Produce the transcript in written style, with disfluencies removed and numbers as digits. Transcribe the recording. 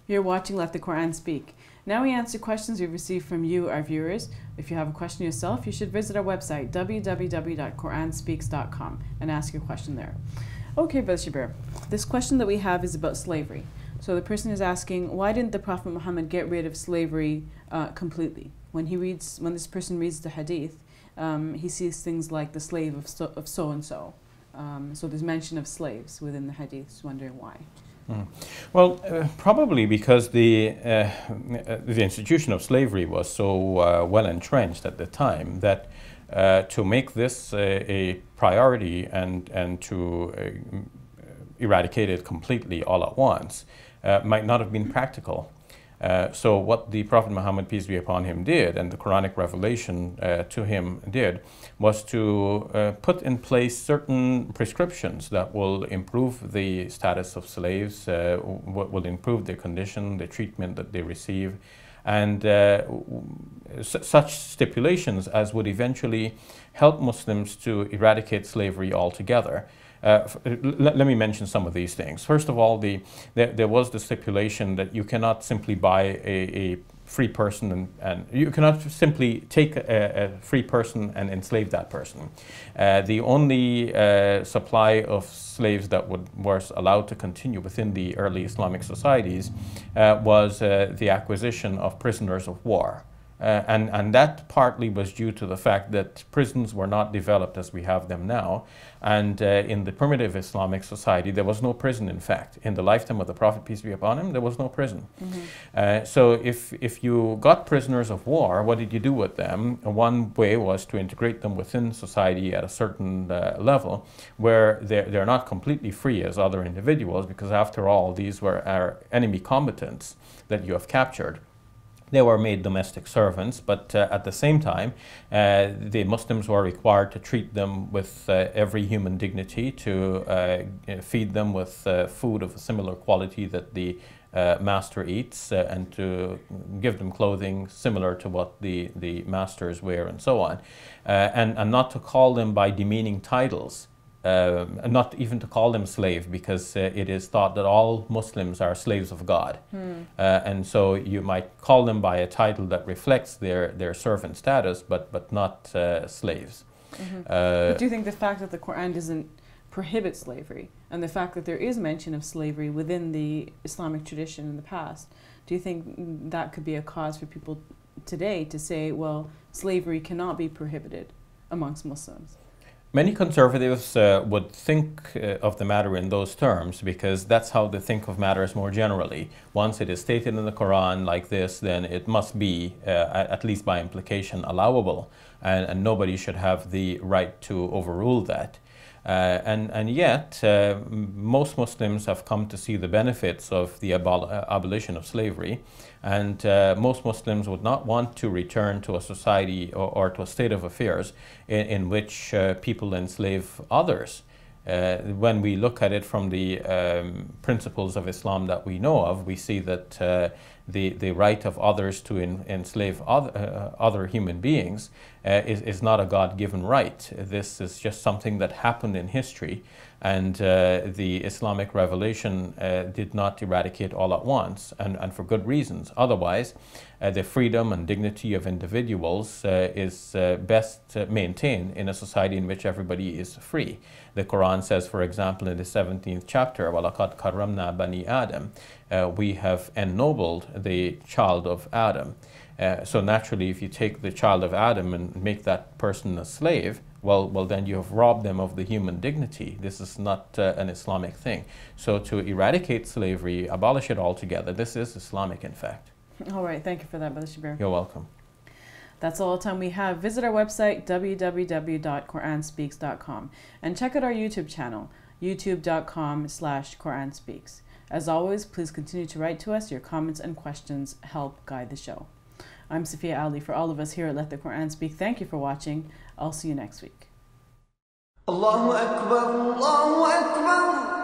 You're watching Let the Quran Speak. Now we answer questions we've received from you, our viewers. If you have a question yourself, you should visit our website, www.quranspeaks.com, and ask your question there. Okay, Brother Shabir, this question that we have is about slavery. So the person is asking, why didn't the Prophet Muhammad get rid of slavery completely? When this person reads the hadith, he sees things like the slave of so-and-so. So there's mention of slaves within the hadith, wondering why. Well, probably because the institution of slavery was so well entrenched at the time that to make this a priority and to eradicate it completely all at once might not have been practical. So what the Prophet Muhammad, peace be upon him, did, and the Quranic revelation to him did, was to put in place certain prescriptions that will improve the status of slaves, will improve their condition, the treatment that they receive, and such stipulations as would eventually help Muslims to eradicate slavery altogether. Let me mention some of these things. First of all, there was the stipulation that you cannot simply buy a free person and you cannot simply take a free person and enslave that person. The only supply of slaves that was allowed to continue within the early Islamic societies was the acquisition of prisoners of war. And that partly was due to the fact that prisons were not developed as we have them now. And in the primitive Islamic society, there was no prison, in fact. In the lifetime of the Prophet, peace be upon him, there was no prison. So if you got prisoners of war, what did you do with them? One way was to integrate them within society at a certain level where they're not completely free as other individuals, because after all, these were our enemy combatants that you have captured. They were made domestic servants, but at the same time, the Muslims were required to treat them with every human dignity, to feed them with food of a similar quality that the master eats, and to give them clothing similar to what the masters wear, and so on. And not to call them by demeaning titles. Not even to call them slave, because it is thought that all Muslims are slaves of God. And so you might call them by a title that reflects their servant status, but not slaves. But do you think the fact that the Quran doesn't prohibit slavery, and the fact that there is mention of slavery within the Islamic tradition in the past, do you think that could be a cause for people today to say, well, slavery cannot be prohibited amongst Muslims? Many conservatives would think of the matter in those terms, because that's how they think of matters more generally. Once it is stated in the Quran like this, then it must be, at least by implication, allowable, and nobody should have the right to overrule that. And yet, most Muslims have come to see the benefits of the abolition of slavery, and most Muslims would not want to return to a society or to a state of affairs in which people enslave others. When we look at it from the principles of Islam that we know of, we see that the right of others to enslave other human beings is not a God-given right. This is just something that happened in history, and the Islamic revelation did not eradicate all at once, and for good reasons. Otherwise, the freedom and dignity of individuals is best maintained in a society in which everybody is free. The Quran says, for example, in the 17th chapter, وَلَقَدْ كَرَّمْنَا بَنِي آدَمَ, we have ennobled the child of Adam. So naturally, if you take the child of Adam and make that person a slave, well, then you have robbed them of the human dignity. This is not an Islamic thing. So to eradicate slavery, abolish it altogether, this is Islamic, in fact. All right, thank you for that, Brother Shabir. You're welcome. That's all the time we have. Visit our website, www.quranspeaks.com, and check out our YouTube channel, youtube.com/QuranSpeaks. As always, please continue to write to us. Your comments and questions help guide the show. I'm Sophia Ali. For all of us here at Let the Quran Speak, thank you for watching. I'll see you next week. Allahu Akbar, Allahu Akbar.